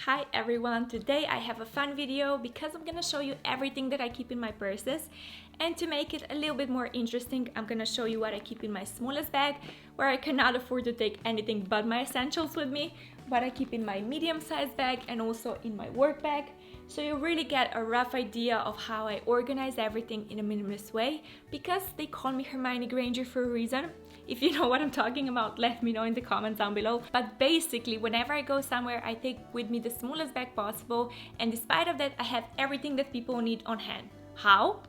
Hi everyone, today I have a fun video because I'm gonna show you everything that I keep in my purses, and to make it a little bit more interesting I'm gonna show you what I keep in my smallest bag where I cannot afford to take anything but my essentials with me, what I keep in my medium-sized bag and also in my work bag, so you really get a rough idea of how I organize everything in a minimalist way, because they call me Hermione Granger for a reason. If you know what I'm talking about, let me know in the comments down below. But basically, whenever I go somewhere, I take with me the smallest bag possible, and despite of that, I have everything that people need on hand. How?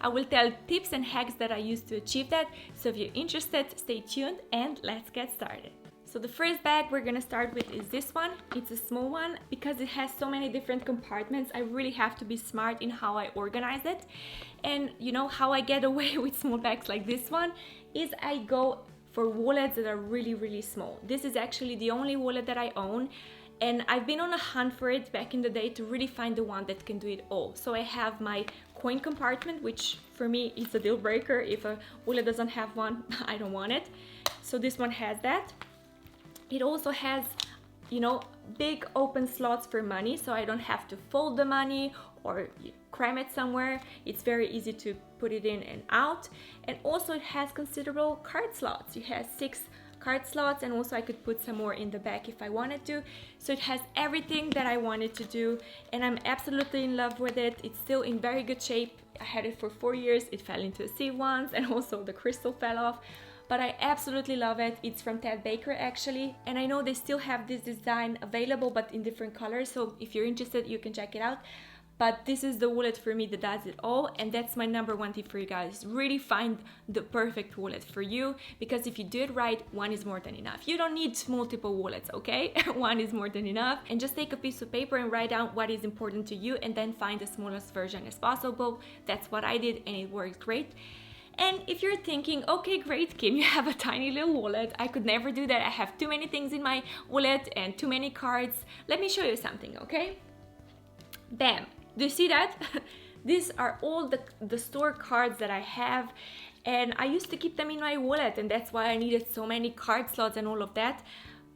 I will tell tips and hacks that I use to achieve that, so if you're interested, stay tuned and let's get started. So the first bag we're gonna start with is this one. It's a small one. Because it has so many different compartments, I really have to be smart in how I organize it. And you know how I get away with small bags like this one is I go for wallets that are really small. This is actually the only wallet that I own, and I've been on a hunt for it back in the day to really find the one that can do it all. So I have my coin compartment, which for me is a deal breaker. If a wallet doesn't have one, I don't want it. So this one has that. It also has, you know, big open slots for money, so I don't have to fold the money or cram it somewhere. It's very easy to put it in and out. And also it has considerable card slots. It has 6 card slots, and also I could put some more in the back if I wanted to. So it has everything that I wanted to do, and I'm absolutely in love with it. It's still in very good shape. I had it for 4 years. It fell into a sea once, and also the crystal fell off. But I absolutely love it. It's from Ted Baker actually, and I know they still have this design available but in different colors, so if you're interested you can check it out. But this is the wallet for me that does it all, and that's my #1 tip for you guys. Really find the perfect wallet for you, because if you do it right, one is more than enough. You don't need multiple wallets, okay? One is more than enough. And just take a piece of paper and write down what is important to you, and then find the smallest version as possible. That's what I did, and it worked great. And if you're thinking, okay, great, Kim, you have a tiny little wallet. I could never do that. I have too many things in my wallet and too many cards. Let me show you something, okay? Bam! Do you see that? These are all the store cards that I have, and I used to keep them in my wallet, and that's why I needed so many card slots and all of that.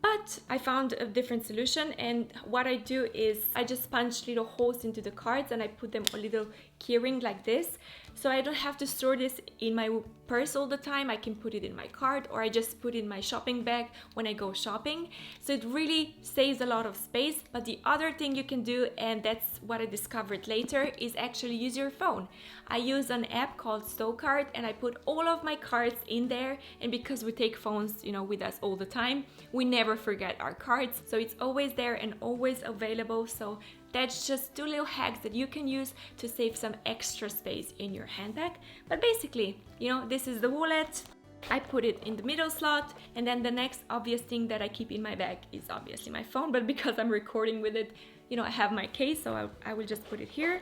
But I found a different solution, and what I do is I just punch little holes into the cards and I put them a little keyring like this. So I don't have to store this in my purse all the time. I can put it in my card, or I just put it in my shopping bag when I go shopping. So it really saves a lot of space. But the other thing you can do, and that's what I discovered later, is actually use your phone. I use an app called Stowcard, and I put all of my cards in there. And because we take phones, you know, with us all the time, we never forget our cards. So it's always there and always available. So that's just 2 little hacks that you can use to save some extra space in your handbag. But basically, you know, this is the wallet. I put it in the middle slot, and then the next obvious thing that I keep in my bag is obviously my phone, but because I'm recording with it, you know, I have my case, so I will just put it here.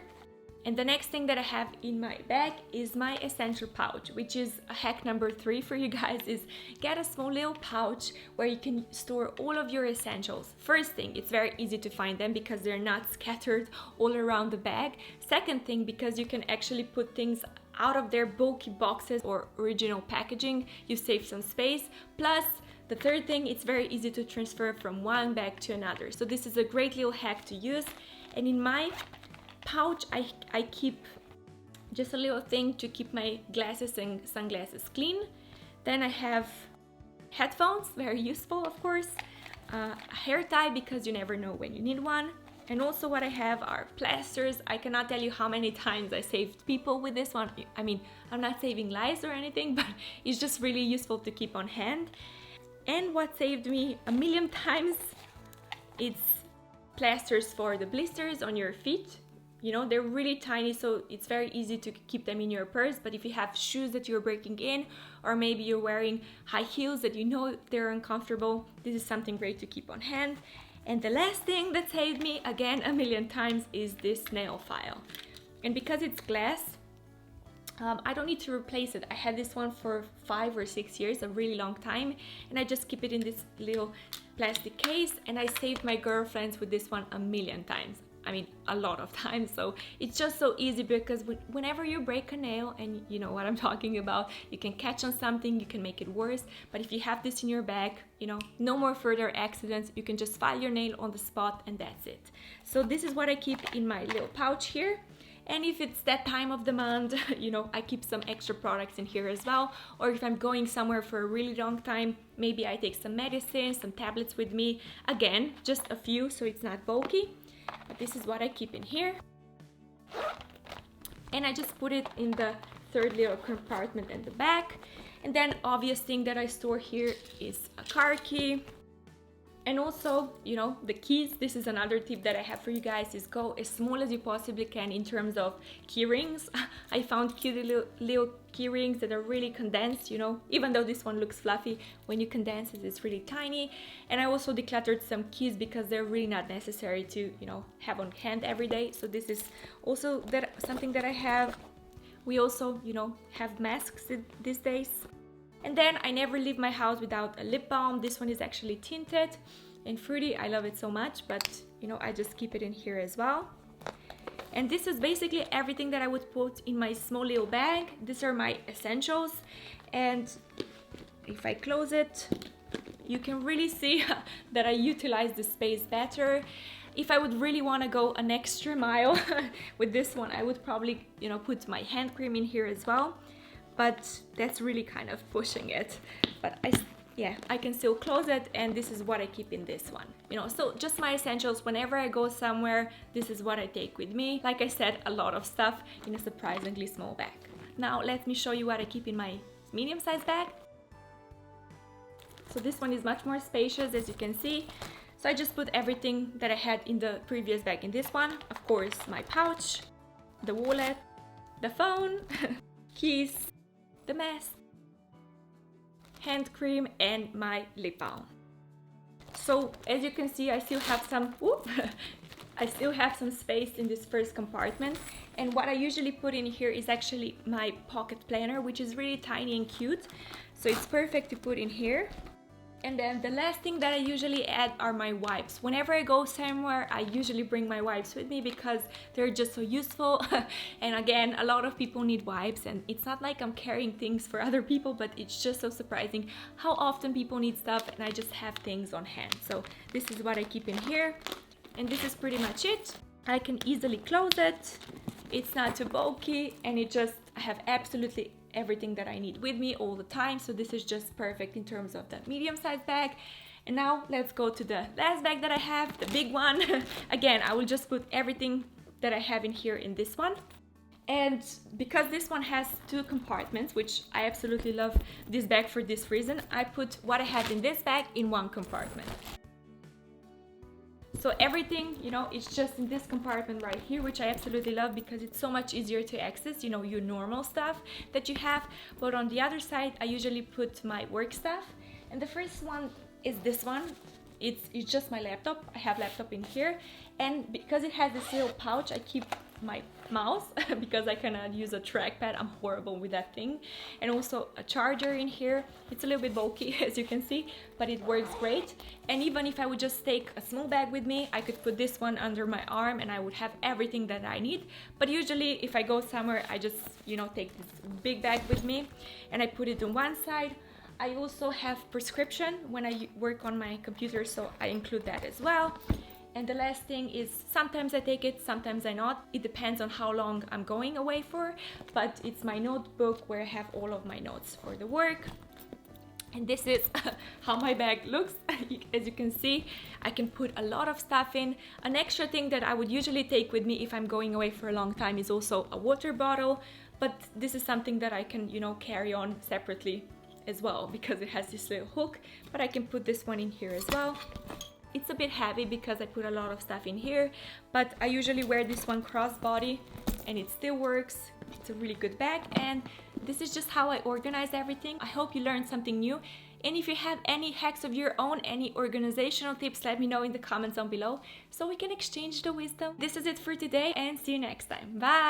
And the next thing that I have in my bag is my essential pouch, which is hack #3 for you guys, is get a small little pouch where you can store all of your essentials. First thing, it's very easy to find them because they're not scattered all around the bag. Second thing, because you can actually put things out of their bulky boxes or original packaging, you save some space. Plus, the third thing, it's very easy to transfer from one bag to another. So this is a great little hack to use. And in my pouch I keep just a little thing to keep my glasses and sunglasses clean. Then I have headphones, very useful of course, a hair tie because you never know when you need one, and also what I have are plasters. I cannot tell you how many times I saved people with this one. I mean, I'm not saving lives or anything, but it's just really useful to keep on hand. And what saved me a million times, it's plasters for the blisters on your feet. You know, they're really tiny, so it's very easy to keep them in your purse. But if you have shoes that you're breaking in, or maybe you're wearing high heels that you know they're uncomfortable, this is something great to keep on hand. And the last thing that saved me, again, a million times, is this nail file. And because it's glass, I don't need to replace it. I had this one for 5 or 6 years, a really long time, and I just keep it in this little plastic case, and I saved my girlfriends with this one a million times. I mean, a lot of times. So it's just so easy because whenever you break a nail, and you know what I'm talking about, you can catch on something, you can make it worse. But if you have this in your bag, you know, no more further accidents. You can just file your nail on the spot and that's it. So this is what I keep in my little pouch here. And if it's that time of the month, you know, I keep some extra products in here as well. Or if I'm going somewhere for a really long time, maybe I take some medicine, some tablets with me. Again, just a few, so it's not bulky. But this is what I keep in here. And I just put it in the third little compartment in the back. And then obvious thing that I store here is a car key. And also, you know, the keys. This is another tip that I have for you guys, is go as small as you possibly can in terms of key rings. I found cute little key rings that are really condensed, you know, even though this one looks fluffy, when you condense it, it's really tiny. And I also decluttered some keys because they're really not necessary to, you know, have on hand every day. So this is also something that I have. We also, you know, have masks these days. And then I never leave my house without a lip balm. This one is actually tinted and fruity. I love it so much, but you know, I just keep it in here as well. And this is basically everything that I would put in my small little bag. These are my essentials. And if I close it, you can really see that I utilize the space better. If I would really want to go an extra mile with this one, I would probably, you know, put my hand cream in here as well. But that's really kind of pushing it. But I can still close it, and this is what I keep in this one. You know, so just my essentials. Whenever I go somewhere, this is what I take with me. Like I said, a lot of stuff in a surprisingly small bag. Now let me show you what I keep in my medium-sized bag. So this one is much more spacious, as you can see. So I just put everything that I had in the previous bag in this one. Of course, my pouch, the wallet, the phone, keys, the mask, hand cream, and my lip balm. So as you can see, I still have some I still have some space in this first compartment, and what I usually put in here is actually my pocket planner, which is really tiny and cute, so it's perfect to put in here. And then the last thing that I usually add are my wipes. Whenever I go somewhere, I usually bring my wipes with me because they're just so useful. And again, a lot of people need wipes, and it's not like I'm carrying things for other people, but it's just so surprising how often people need stuff and I just have things on hand. So this is what I keep in here, and this is pretty much it. I can easily close it. It's not too bulky, and I have absolutely everything that I need with me all the time. So this is just perfect in terms of the medium-sized bag. And now let's go to the last bag that I have, the big one. Again, I will just put everything that I have in here in this one. And because this one has two compartments, which I absolutely love this bag for this reason, I put what I have in this bag in one compartment. So everything, you know, it's just in this compartment right here, which I absolutely love because it's so much easier to access, you know, your normal stuff that you have. But on the other side, I usually put my work stuff. And the first one is this one. It's just my laptop. I have laptop in here. And because it has this little pouch, I keep my mouse because I cannot use a trackpad. I'm horrible with that thing. And also a charger in here. It's a little bit bulky, as you can see, but it works great. And even if I would just take a small bag with me, I could put this one under my arm and I would have everything that I need. But usually if I go somewhere, I just, you know, take this big bag with me and I put it on one side. I also have prescription when I work on my computer, so I include that as well. And the last thing is sometimes I take it, sometimes I not. It depends on how long I'm going away for, but it's my notebook where I have all of my notes for the work. And this is how my bag looks. As you can see, I can put a lot of stuff in. An extra thing that I would usually take with me if I'm going away for a long time is also a water bottle, but this is something that I can, you know, carry on separately as well because it has this little hook, but I can put this one in here as well. It's a bit heavy because I put a lot of stuff in here, but I usually wear this one crossbody and it still works. It's a really good bag, and this is just how I organize everything. I hope you learned something new, and if you have any hacks of your own, any organizational tips, let me know in the comments down below so we can exchange the wisdom. This is it for today, and see you next time. Bye!